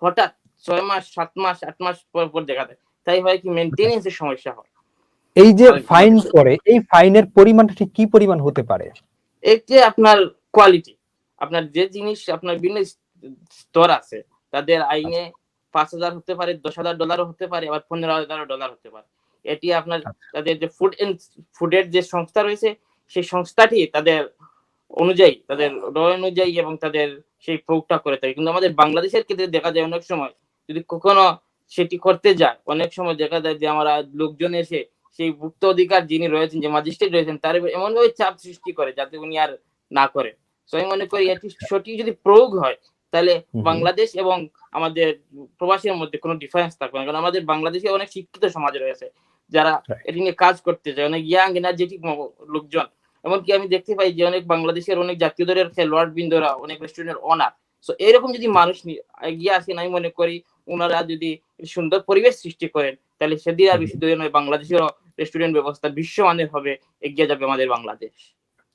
হঠাৎ 6 মাস 7 মাস 8 মাস পর পর দেখা দেয়। তাই হয় কি মেইনটেনেন্সের সমস্যা হয়।
এই যে ফাইন করে, এই ফাইনের পরিমাণটা ঠিক কি পরিমাণ হতে পারে?
এই যে আপনার কোয়ালিটি, আপনার যে জিনিস আপনার বিভিন্ন স্তর আছে, তাদের আইনে 5,000 হতে পারে, $10,000 হতে পারে, আবার $15,000 হতে পারে। এটি আপনার তাদের যে ফুডের যে সংস্থা রয়েছে সেই সংস্থাটি তাদের অনুযায়ী তাদের ল অনুযায়ী এবং তাদের সেই প্রয়োগটা করে থাকে। কিন্তু আমাদের বাংলাদেশের ক্ষেত্রে দেখা যায় অনেক সময় যদি কখনো সেটি করতে যায়, অনেক সময় দেখা যায় যে আমরা লোকজন এসে সেই ভুক্ত অধিকার যিনি রয়েছেন, যে ম্যাজিস্ট্রেট রয়েছেন, তার এমনভাবে চাপ সৃষ্টি করে যাতে উনি আর না করে। সো আমি মনে করি এটি সঠিক যদি প্রয়োগ হয় তাহলে বাংলাদেশ এবং আমাদের প্রবাসীর মধ্যে কোনো ডিফারেন্স থাকবে না। কারণ আমাদের বাংলাদেশে অনেক শিক্ষিত সমাজ রয়েছে যারা এটি নিয়ে কাজ করতে চায়, অনেক ইয়াং এনার্জেটিক লোকজন। এমনকি আমি দেখতে পাই যে অনেক বাংলাদেশের অনেক জাতীয় দলের খেলোয়াড় বৃন্দরা অনেক রেস্টুরেন্টের ওনার। সো এরকম যদি মানুষ এগিয়ে আসেন, আমি মনে করি ওনারা যদি সুন্দর পরিবেশ সৃষ্টি করেন তাহলে সেদিন আর বেশি দূরে নয়, বাংলাদেশের রেস্টুরেন্ট ব্যবস্থা বিশ্বমানের হবে, এগিয়ে যাবে আমাদের বাংলাদেশ।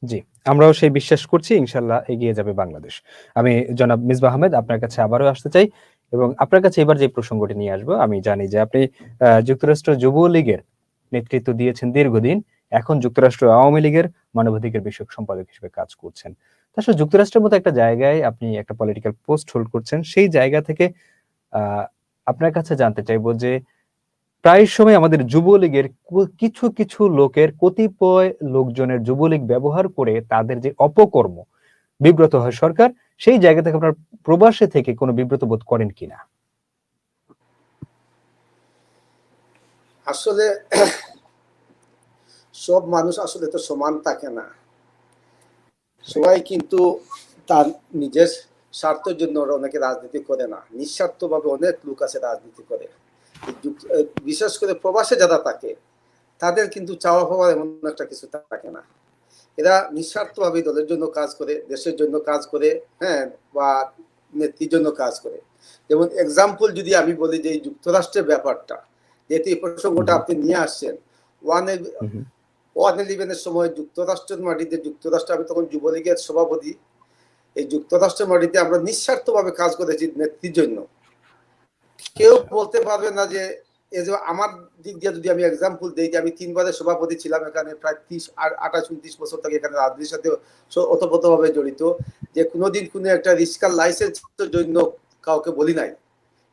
জি, আমরাও সেই বিশ্বাস করছি ইনশাল্লাহ এগিয়ে যাবে বাংলাদেশ। আমি জনাব মিসবাহ আহমেদ আপনার কাছে আবারও আসতে চাই এবং আপনার কাছে এবার যে প্রসঙ্গটি নিয়ে আসবো, আমি জানি যে আপনি যুক্তরাষ্ট্র যুবলীগের নেতৃত্ব দিয়েছেন দীর্ঘদিন, এখন যুক্তরাষ্ট্র আওয়ামী লীগের মানবাধিকার বিষয়ক সম্পাদক হিসেবে কাজ করছেন। আসলে যুক্তরাষ্ট্রের মতো একটা জায়গায় আপনি একটা পলিটিক্যাল পোস্ট হোল্ড করছেন, সেই জায়গা থেকে আপনার কাছে জানতে চাইবো যে প্রায় সময় আমাদের যুবলীগের কিছু কিছু লোকের, কতিপয় লোকজনের যুবলীগ ব্যবহার করে তাদের যে অপকর্ম, বিব্রত হয় সরকার। সেই জায়গা থেকে আপনার প্রবাসে থেকে কোনো বিব্রত বোধ করেন কিনা?
আসলে সব মানুষ আসলে তো সমান থাকে না, সবাই কিন্তু তার নিজের স্বার্থের জন্য অনেকে রাজনীতি করে না, নিঃস্বার্থভাবে অনেক লোক আছে রাজনীতি করে। বিশেষ করে প্রবাসে যারা থাকে তাদের কিন্তু চাওয়া পাওয়ার এমন একটা কিছু থাকে না। এরা নিঃস্বার্থভাবে দলের জন্য কাজ করে, দেশের জন্য কাজ করে, হ্যাঁ, বা নেত্রীর জন্য কাজ করে। যেমন এক্সাম্পল যদি আমি বলি যে যুক্তরাষ্ট্রের ব্যাপারটা, যেহেতু এই প্রসঙ্গটা আপনি নিয়ে আসছেন, 1/11 সময় যুক্তরাষ্ট্রের মাটিতে, যুক্তরাষ্ট্রে আমি তখন যুবলীগের সভাপতি, এই যুক্তরাষ্ট্রের মাটিতে আমরা নিঃস্বার্থভাবে কাজ করেছি নেত্রীর জন্য। কেউ বলতে পারবে না যে এই যে আমার দিক দিয়ে যদি আমি এক্সাম্পল দিই, যে আমি 3 বারের সভাপতি ছিলাম এখানে, প্রায় 28-29 বছর থেকে এখানে রাজনীতির সাথে ওতপ্রোতভাবে জড়িত, যে কোনোদিন কোনো একটা রিস্কার লাইসেন্সের জন্য কাউকে বলি নাই।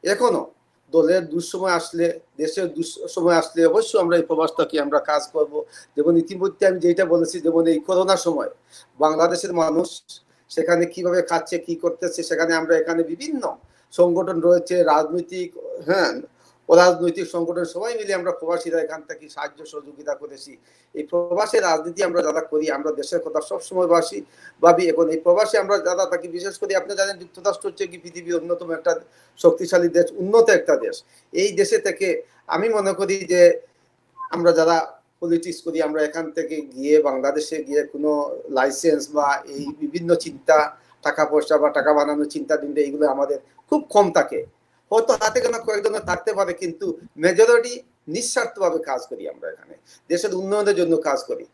এখনো দলের দুঃসময় আসলে, দেশের দুঃসময় আসলে অবশ্যই আমরা এই প্রবাসটাকে আমরা কাজ করব। যেমন ইতিমধ্যে আমি যেটা বলেছি, যেমন এই করোনার সময় বাংলাদেশের মানুষ সেখানে কিভাবে খাচ্ছে, কি করতেছে, সেখানে আমরা এখানে বিভিন্ন সংগঠন রয়েছে, রাজনৈতিক, হ্যাঁ, অরাজনৈতিক সংগঠন, সবাই মিলে আমরা প্রবাসীরা এখান থেকে সাহায্য সহযোগিতা করেছি। এই প্রবাসী রাজনীতি আমরা যারা করি, আমরা দেশের কথা সবসময় ভাবি। এখন এই প্রবাসী আমরা যারা থাকি, বিশেষ করে আপনি জানেন যুক্তরাষ্ট্র হচ্ছে কি পৃথিবীর অন্যতম একটা শক্তিশালী দেশ, উন্নত একটা দেশ। এই দেশে থেকে আমি মনে করি যে আমরা যারা পলিটিক্স করি, আমরা এখান থেকে গিয়ে বাংলাদেশে গিয়ে কোনো লাইসেন্স বা এই বিভিন্ন চিন্তা, টাকা পয়সা বা টাকা বানানোর চিন্তা দিনটা, এগুলো আমাদের খুব কম থাকে। হয়তো হাতে গোনা কয়েকজনের থাকতে পারে, কিন্তু মেজরিটি নিঃস্বার্থভাবে কাজ করি আমরা এখানে, দেশের উন্নয়নের জন্য কাজ করি,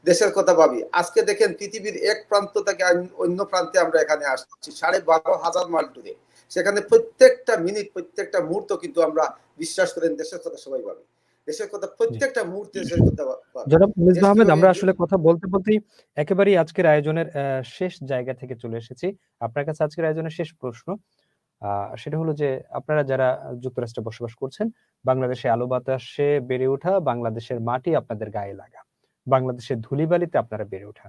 দেশের কথা ভাবি। আজকে দেখেন পৃথিবীর এক প্রান্ত থেকে অন্য প্রান্তে আমরা এখানে আসছি 12,500 মাইল দূরে। সেখানে প্রত্যেকটা মিনিট, প্রত্যেকটা মুহূর্ত কিন্তু আমরা বিশ্বাস করেন দেশের কথা সবাই ভাবি, দেশের কথা প্রত্যেকটা মুহূর্তে দেশের কথা ভাবি।
জনাব মিসবাহ আহমেদ, আমরা আসলে কথা বলতে বলতেই একেবারেই আজকের আয়োজনের শেষ জায়গা থেকে চলে এসেছি। আপনার কাছে আজকের আয়োজনের শেষ প্রশ্ন, সেটা হলো যে আপনারা যারা যুক্তরাষ্ট্রে বসবাস করছেন, বাংলাদেশে আলো বাতাসে বেড়ে ওঠা, বাংলাদেশের মাটি আপনাদের গায়ে লাগা, বাংলাদেশের ধুলিবালিতে আপনারা বেড়ে ওঠা,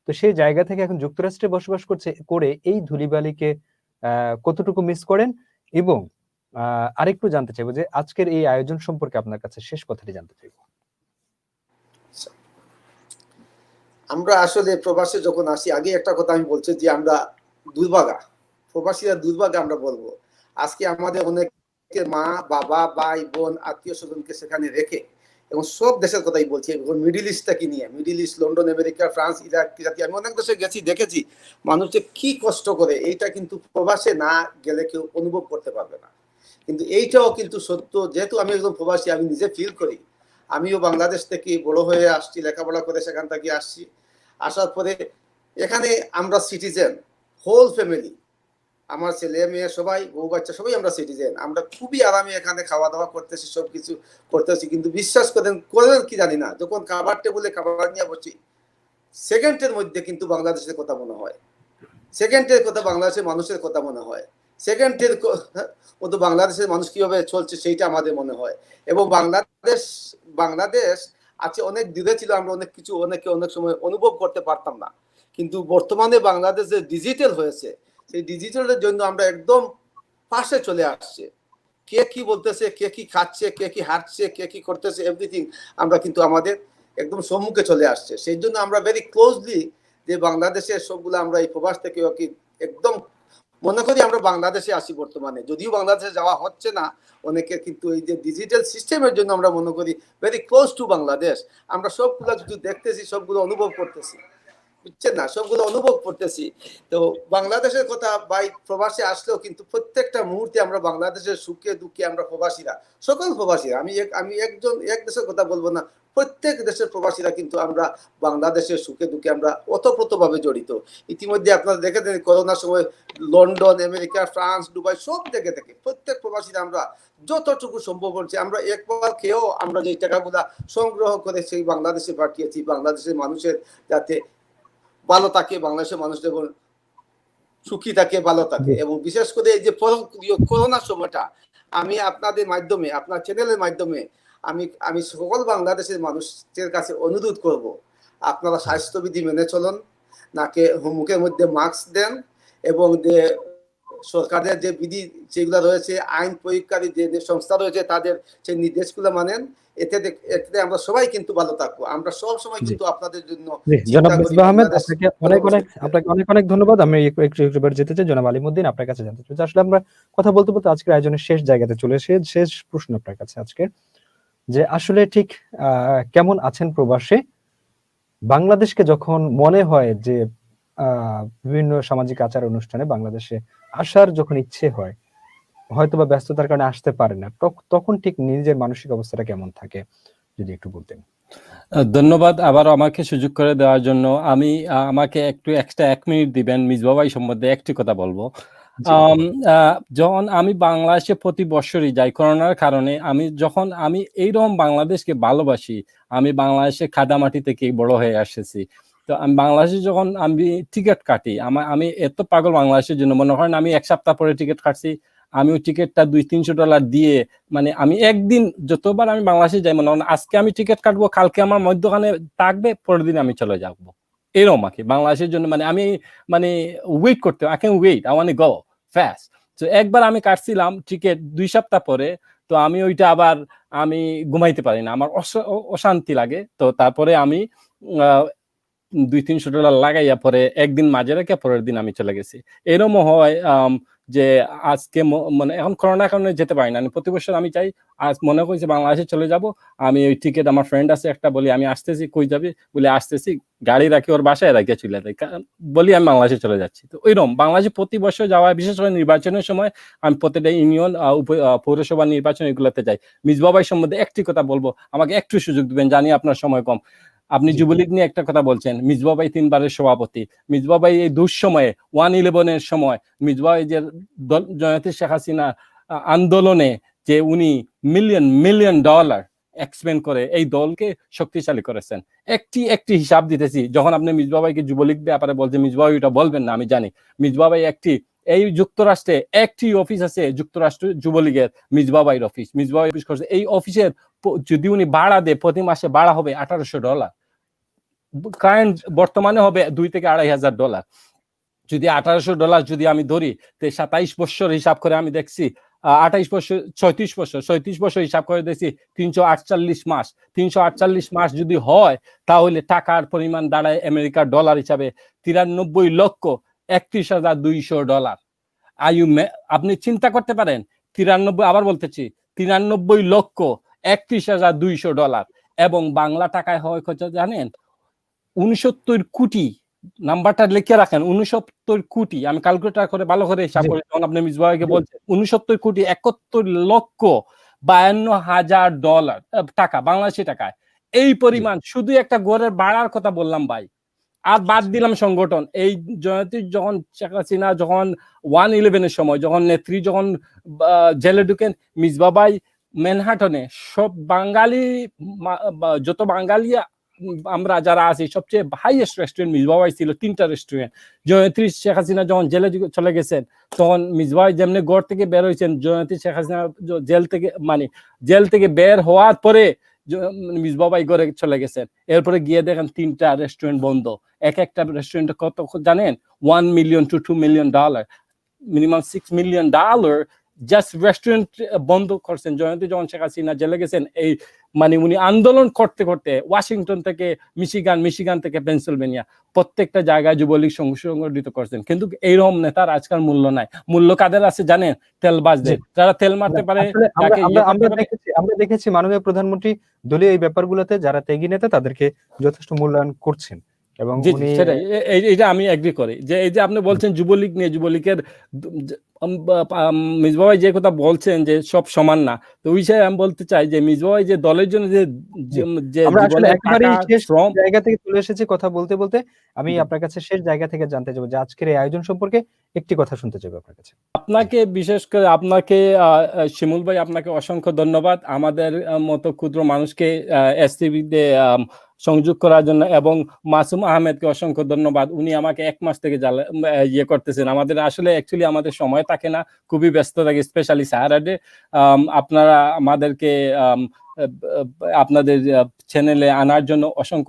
তো সেই জায়গা থেকে এখন যুক্তরাষ্ট্রে বসবাস করে এই ধুলিবালিকে কতটুকু মিস করেন, এবং আরেকটু জানতে চাইবো যে আজকের এই আয়োজন সম্পর্কে আপনার কাছে শেষ কথাটি জানতে চাইবো।
আমরা আসলে প্রবাসে যখন আসি, আগে একটা কথা আমি বলছি যে আমরা দুর্ভাগা, প্রবাসীরা দুর্ভাগা আমরা বলবো। আজকে আমাদের অনেকে মা, বাবা, ভাই, বোন, আত্মীয় স্বজনকে সেখানে রেখে, এবং সব দেশের কথাই বলছি, মিডিল ইস্টটাকে নিয়ে, middle east, London, America, France, Iraq, আমি অনেক দেশে গেছি, দেখেছি মানুষে কি কষ্ট করে। এইটা কিন্তু প্রবাসে না গেলে কেউ অনুভব করতে পারবে না। কিন্তু এইটাও কিন্তু সত্য, যেহেতু আমি একজন প্রবাসী, আমি নিজে ফিল করি। আমিও বাংলাদেশ থেকে বড় হয়ে আসছি, লেখাপড়া করে সেখান থেকে আসছি। আসার পরে এখানে আমরা সিটিজেন, হোল ফ্যামিলি, আমার ছেলে মেয়ে সবাই, বউ বাচ্চা সবাই আমরা সিটিজেন। আমরা খুবই আরামে এখানে খাওয়া দাওয়া করতেছি, সবকিছু করতেছি। কিন্তু বিশ্বাস করেন কি জানি না, যখন খাবার টেবিলে খাবার নিয়ে বসি, সেকেন্ডের মধ্যে কিন্তু বাংলাদেশের কথা মনে হয়, সেকেন্ডের কথা বাংলাদেশের মানুষের কথা মনে হয়, সেকেন্ডের মতো বাংলাদেশের মানুষ কিভাবে চলছে সেইটা আমাদের মনে হয়। এবং বাংলাদেশ আছে অনেক দূরে ছিল, আমরা অনেক কিছু অনেক সময় অনুভব করতে পারতাম না। কিন্তু বর্তমানে বাংলাদেশ যে ডিজিটাল হয়েছে, সেই ডিজিটালের জন্য আমরা একদম পাশে চলে আসছে। কে কি বলতেছে, কে কি খাচ্ছে, কে কি হাঁটছে, কে কি করতেছে, এভরিথিং আমরা কিন্তু আমাদের একদম সম্মুখে চলে আসছে। সেই জন্য আমরা ভেরি ক্লোজলি যে বাংলাদেশের সবগুলো আমরা এই প্রবাস থেকে একদম মনে করি আমরা বাংলাদেশে আসি বর্তমানে, যদিও বাংলাদেশে যাওয়া হচ্ছে না অনেকের, কিন্তু এই যে ডিজিটাল সিস্টেমের জন্য আমরা মনে করি ভেরি ক্লোজ টু বাংলাদেশ। আমরা সবগুলো কিছু দেখতেছি, সবগুলো অনুভব করতেছি, বুঝছেন না, সবগুলো অনুভব করতেছি। তো বাংলাদেশের কথা বাই প্রবাসে আসলেও কিন্তু প্রত্যেকটা মুহূর্তে আমরা বাংলাদেশের সুখে দুঃখে আমরা প্রবাসীরা, সকল প্রবাসীরা, আমি এক দেশের কথা বলবো না, প্রত্যেক দেশের প্রবাসীরা কিন্তু আমরা বাংলাদেশের সুখে দুঃখে আমরা ওতপ্রোতভাবে জড়িত। ইতিমধ্যে আপনারা দেখেছেন করোনার সময় লন্ডন, আমেরিকা, ফ্রান্স, দুবাই সব থেকে প্রত্যেক প্রবাসীরা আমরা যতটুকু সম্ভব হচ্ছে, আমরা একবার খেয়েও আমরা যে টাকাগুলা সংগ্রহ করে সেই বাংলাদেশে পাঠিয়েছি, বাংলাদেশের মানুষের যাতে ভালো থাকে, বাংলাদেশের মানুষ যখন সুখী থাকে, ভালো থাকে। এবং বিশেষ করে এই যে করোনার সময়টা, আমি আপনাদের মাধ্যমে, আপনার চ্যানেলের মাধ্যমে আমি সকল বাংলাদেশের মানুষের কাছে অনুরোধ করব, আপনারা স্বাস্থ্যবিধি মেনে চলুন, নাকে মুখের মধ্যে মাস্ক দেন, এবং যে সরকারের যে বিধি যেগুলো রয়েছে, আইন প্রয়োগকারী যে সংস্থা রয়েছে, তাদের সেই নির্দেশগুলো মানেন। এতে আমরা সবাই কিন্তু ভালো থাকবো। আমরা সব সময় কিন্তু আপনাদের জন্য
জনাব মিসবাহ আহমেদ, আপনাকে অনেক ধন্যবাদ। আমি একটু যেতে চাই জনাব আলিমউদ্দিন, আপনার কাছে জানতে চাই, আসলে আমরা কথা বলতে বলতে আজকের আয়োজনের শেষ জায়গাতে চলে এসে শেষ প্রশ্ন আপনার কাছে আজকে, যে আসলে ঠিক কেমন আছেন প্রবাসে? বাংলাদেশকে যখন মনে হয় যে বিভিন্ন সামাজিক আচার অনুষ্ঠানে বাংলাদেশে আসার যখন ইচ্ছে হয়, হয়তোবা ব্যস্ততার কারণে আসতে পারে না, তখন ঠিক নিজের মানসিক অবস্থাটা কেমন থাকে যদি একটু বলতেন।
ধন্যবাদ আবার আমাকে সুযোগ করে দেওয়ার জন্য। আমি আমাকে একটু এক্সট্রা 1 মিনিট দিবেন। মিসবাহ ভাই সম্বন্ধে একটি কথা বলবো।
জি,
যখন আমি বাংলাদেশে প্রতি বছরই যাই করোনার কারণে, আমি এইরকম বাংলাদেশকে ভালোবাসি। আমি বাংলাদেশে খাদামাটি থেকে বড় হয়ে আসতেছি। তো আমি বাংলাদেশে যখন আমি টিকিট কাটি, আমি এত পাগল বাংলাদেশের জন্য, মনে করেন আমি 1 সপ্তাহ পরে টিকিট কাটছি। আমি ওই টিকিটটা $200-300 দিয়ে, মানে আমি একদিন যতবার আমি বাংলাদেশে যাই, মনে হয় আজকে আমি টিকিট কাটবো, কালকে আমার মধ্যখানে থাকবে, পরের দিন আমি চলে যাবো। এরকম আর কি বাংলাদেশের জন্য, আমি মানে ওয়েট করতে, I can wait, I want to go fast. তো একবার আমি কাটছিলাম টিকিট 2 সপ্তাহ পরে, তো আমি ওইটা আবার আমি ঘুমাইতে পারি না, আমার অশান্তি লাগে। তো তারপরে আমি $200-300 লাগাইয়া পরে একদিন মাঝে রেখে পরের দিন আমি চলে গেছি। এরকমও হয় যে আজকে মানে এখন করোনার কারণে যেতে পারি না। আমি প্রতি বছর আমি চাই, আজ মনে করছি বাংলাদেশে চলে যাব, আমি ওই টিকিট, আমার ফ্রেন্ড আছে একটা, বলি আমি আসতেছি, কই যাবি, বলে আসতেছি, গাড়ি রাখি ওর বাসায়, রাখিয়ে চলে যাই, বলি আমি বাংলাদেশে চলে যাচ্ছি। তো ওইরকম বাংলাদেশে প্রতি বছর যাওয়া, বিশেষ করে নির্বাচনের সময় আমি প্রতিটা ইউনিয়ন, পৌরসভা নির্বাচন এগুলোতে যাই। মিসবাহ ভাই সম্বন্ধে একটি কথা বলবো, আমাকে একটু সুযোগ দিবেন, জানি আপনার সময় কম। আপনি
জি।
যুবলীগ নিয়ে একটা কথা বলছেন, মিসবাহ ভাই 3বারের সভাপতি। মিসবাহ ভাই এই দুঃসময়ে 111-এর সময় মিসবাহ যে জয়ন্তী শেখ হাসিনা আন্দোলনে যে উনি মিলিয়ন ডলার এক্সপেন্ড করে এই দলকে শক্তিশালী করেছেন। একটি হিসাব দিতেছি, যখন আপনি মিসবাহ ভাইকে যুবলীগ ব্যাপারে বলছেন, মিসবাহ ভাই এটা বলবেন না আমি জানি, মিসবাহ ভাই এই যুক্তরাষ্ট্রে একটি অফিস আছে, যুক্তরাষ্ট্র যুবলীগের মিসবাহ ভাইয়ের অফিস। মিসবাহ ভাই অফিস করছে, এই অফিসের যদি উনি ভাড়া দেয়, প্রতি মাসে ভাড়া হবে $1800, কারেন্ট বর্তমানে হবে $2,000-2,500। যদি $1800 যদি আমি ধরি, তো 27 বছর হিসাব করে আমি দেখছি, 28 বছর, 36 বছর হিসাব করে দেখছি, 348 মাস। 348 মাস যদি হয়, তাহলে টাকার পরিমাণ দাঁড়ায় আমেরিকার ডলার হিসাবে $93,31,200। আপনি চিন্তা করতে পারেন, 93, আবার বলতেছি, $93,31,200। এবং বাংলা টাকায় হয় কত জানেন? 69 কোটি। নাম্বারটা লিখে রাখেন, 69 কোটি। আমি ক্যালকুলেটর করে ভালো করে হিসাব করি, যখন আপনি মিসবাহকে বলছেন 69,71,52,000 টাকা, বাংলাদেশি টাকায়। এই পরিমাণ শুধু একটা ঘরের ভাড়ার কথা বললাম ভাই। আর বাদ দিলাম সংগঠন, এই যখন শেখ হাসিনা যখন 111-এর সময়, যখন নেত্রী যখন জেলে ঢুকেন, মিসবাহ ভাই ম্যানহাটনে সব বাঙালি, যত বাঙালি আমরা যারা আছি, সবচেয়ে হাইয়েস্ট রেস্টুরেন্ট মিসবাহ ভাই ছিল, 3টা রেস্টুরেন্ট। জয়ন্তী শেখ হাসিনা যখন জেলে চলে গেছেন, তখন মিসবাহ যেমনি ঘর থেকে বের হয়েছেন, জয়ন্তী শেখ হাসিনা জেল থেকে বের হওয়ার পরে মিসবাহ ভাই ঘরে চলে গেছেন। এরপরে গিয়ে দেখেন 3টা রেস্টুরেন্ট বন্ধ। একটা রেস্টুরেন্টে কত জানেন? $1 million to $2 million, minimum $6 million just restaurant বন্ধ করছেন জয়ন্তী যখন শেখ হাসিনা জেলে গেছেন। এই উনি আন্দোলন করতে করতে ওয়াশিংটন থেকে মিশিগান থেকে পেনসিলভেনিয়া, প্রত্যেকটা জায়গায় যুবলীগ সংগঠিত করছেন। কিন্তু এইরকম নেতার আজকাল মূল্য নাই। মূল্য কাদের আছে জানেন? তেলবাজদের, যারা তেল মারতে পারে।
আমরা দেখেছি মাননীয় প্রধানমন্ত্রী দলীয় এই ব্যাপারগুলোতে যারা ত্যাগী নেতা তাদেরকে যথেষ্ট মূল্যায়ন করছেন। এবং
এটা আমি এগ্রি করি, যে এই যে আপনি বলছেন যুবলীগ নিয়ে, যুবলীগের মিসবাহ ভাই যে কথা বলছেন যে সব সমান না, তো ওই হিসাবে আমি বলতে চাই যে মিসবাহ ভাই যে দলের জন্য যে
জায়গা থেকে চলে এসেছি কথা বলতে বলতে, আমি আপনার কাছে শেষ জায়গা থেকে জানতে চাইবো যে আজকের এই আয়োজন সম্পর্কে একটি কথা শুনতে চাইবো আপনার কাছে।
আপনাকে, বিশেষ করে আপনাকে শিমুল ভাই, আপনাকে অসংখ্য ধন্যবাদ আমাদের মতো ক্ষুদ্র মানুষকে এসটিভিতে সংযোগ করার জন্য, এবং মাসুম আহমেদকে অসংখ্য ধন্যবাদ। উনি আমাকে 1 মাস থেকে ইয়ে করতেছেন। আমাদের আসলে অ্যাকচুয়ালি আমাদের সময় থাকে না, খুবই ব্যস্ত থাকে, স্পেশালি স্যাটারডে। আপনারা আমাদেরকে আপনাদের চ্যানেলে আনার জন্য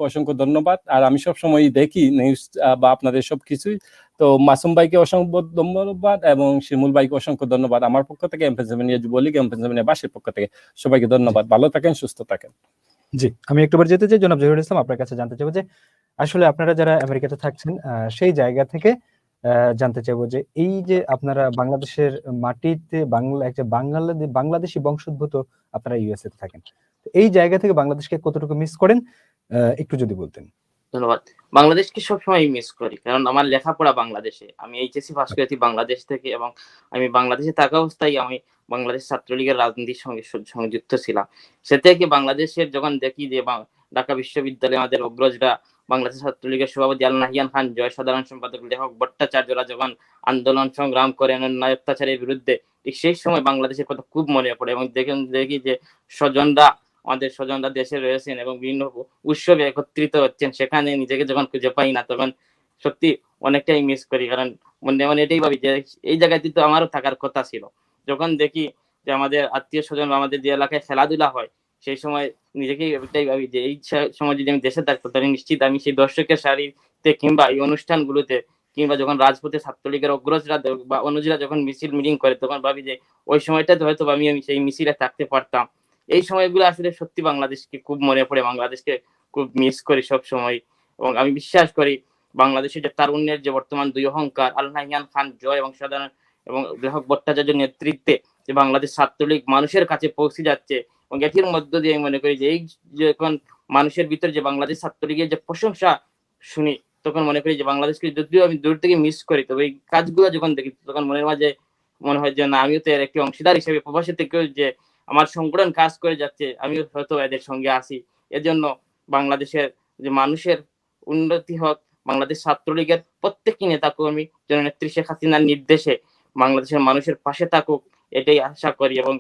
অসংখ্য ধন্যবাদ। আর আমি সব সময় দেখি নিউজ বা আপনাদের সবকিছুই। তো মাসুম ভাইকে অসংখ্য ধন্যবাদ এবং শিমুল ভাইকে অসংখ্য ধন্যবাদ আমার পক্ষ থেকে, পেনসিলভেনিয়া যুবলীগ এবং পেনসিলভেনিয়া বাসীর পক্ষ থেকে সবাইকে ধন্যবাদ। ভালো থাকেন, সুস্থ থাকেন।
জি, আমি একটুবার যেতে চাই জনাব জহিরুল ইসলাম, আপনার কাছে জানতে চাইবো যে আসলে আপনারা যারা আমেরিকাতে থাকছেন সেই জায়গা থেকে জানতে চাইবো যে এই যে আপনারা বাংলাদেশের মাটিতে বাংলাদেশি বংশোদ্ভূত আপনারা ইউএসএ তে থাকেন, এই জায়গা থেকে বাংলাদেশকে কতটুকু মিস করেন একটু যদি বলতেন।
ধন্যবাদ। বাংলাদেশকে সবসময় মিস করি, কারণ আমার লেখাপড়া বাংলাদেশে, আমি এইচএসসি পাস করেছি বাংলাদেশ থেকে, এবং আমি বাংলাদেশে থাকা অবস্থায় আমি বাংলাদেশ ছাত্রলীগের রাজনীতির সঙ্গে সংযুক্ত ছিলাম। সে থেকে বাংলাদেশের যখন দেখি যে ঢাকা বিশ্ববিদ্যালয়ে আমাদের অগ্রজরা বাংলাদেশ ছাত্রলীগের সভাপতি আল নাহিয়ান খান জয়, সাধারণ সম্পাদক লেখক ভট্টাচার্যরা যখন আন্দোলন সংগ্রাম করেন অন্যায় অত্যাচারের বিরুদ্ধে, ঠিক সেই সময় বাংলাদেশের কথা খুব মনে পড়ে। এবং দেখি যে আমাদের স্বজনরা দেশে রয়েছেন এবং বিভিন্ন উৎসবে একত্রিত হচ্ছেন, সেখানে নিজেকে যখন খুঁজে পাই না তখন সত্যি অনেকটাই মিস করি। কারণ মনে এটাই ভাবি যে এই জায়গাতে তো আমারও থাকার কথা ছিল। যখন দেখি যে আমাদের আত্মীয় স্বজন বা আমাদের যে এলাকায় খেলাধুলা হয়, সেই সময় নিজেকে এটাই ভাবি যে এই সময় যদি আমি দেশে থাকতাম তাহলে নিশ্চিত আমি সেই দর্শকের সারিতে কিংবা এই অনুষ্ঠানগুলোতে কিংবা যখন রাজপথে ছাত্রলীগের অগ্রজরা বা অনুজরা যখন মিছিল মিটিং করে, তখন ভাবি যে ওই সময়টাতে হয়তো আমি সেই মিছিলে থাকতে পারতাম। এই সময়গুলো আসলে সত্যি বাংলাদেশকে খুব মনে পড়ে, বাংলাদেশকে খুব মিস করি সব সময়। এবং আমি বিশ্বাস করি বাংলাদেশের যে তারুণ্যের যে বর্তমান দুই অহংকার আল নাহিয়ান খান জয় এবং লেখক ভট্টাচার্যের নেতৃত্বে যে বাংলাদেশ ছাত্রলীগ মানুষের কাছে পৌঁছে যাচ্ছে, এবং এটির মধ্য দিয়ে আমি মনে করি যে এই যখন মানুষের ভিতরে যে বাংলাদেশ ছাত্রলীগের যে প্রশংসা শুনি, তখন মনে করি যে বাংলাদেশকে যদিও আমি দূর থেকে মিস করি, তবে এই কাজগুলো যখন দেখি তখন মনের মাঝে মনে হয় যে না, আমিও তো এর একটি অংশীদার হিসেবে প্রবাসী থেকেও যে আমার সংগঠন কাজ করে যাচ্ছে, আমিও হয়তো এদের সঙ্গে আছি। এজন্য বাংলাদেশের যে মানুষের উন্নতি হোক, বাংলাদেশ ছাত্রলীগের প্রত্যেকটি নেতাকর্মী জননেত্রী শেখ হাসিনার নির্দেশে বাংলাদেশের মানুষের পাশে থাকুক, এটাই আশা করি। এবং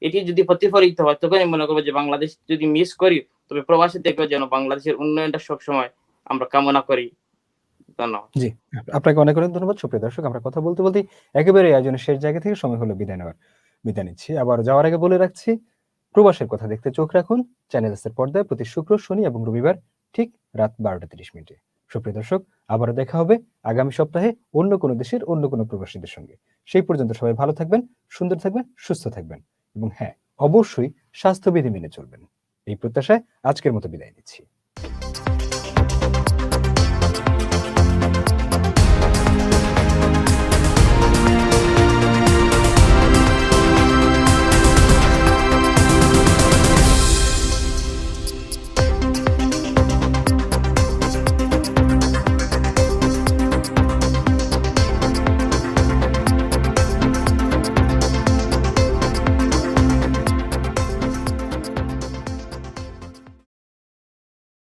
এটি যদি প্রতিফলিত হয় তখন আমি মনে করবো যে বাংলাদেশ যদি মিস করি, তবে প্রবাসী থেকেও যেন বাংলাদেশের উন্নয়নটা সবসময় আমরা কামনা করি। ধন্যবাদ।
জি, আপনাকে অনেক অনেক ধন্যবাদ। সুপ্রিয় দর্শক, আমরা কথা বলতে বলতে একেবারে আয়োজনের শেষ জায়গা থেকে সময় হলো বিদায় নিচ্ছি। আবার যাওয়ার আগে বলে রাখছি, প্রবাসের কথা দেখতে চোখ রাখুন চ্যানেল এস এর পর্দায় প্রতি শুক্র, শনি এবং রবিবার ঠিক রাত 12:30। সুপ্রিয় দর্শক, আবারও দেখা হবে আগামী সপ্তাহে অন্য কোনো দেশের অন্য কোনো প্রবাসীদের সঙ্গে। সেই পর্যন্ত সবাই ভালো থাকবেন, সুন্দর থাকবেন, সুস্থ থাকবেন এবং হ্যাঁ, অবশ্যই স্বাস্থ্যবিধি মেনে চলবেন। এই প্রত্যাশায় আজকের মতো বিদায় নিচ্ছি।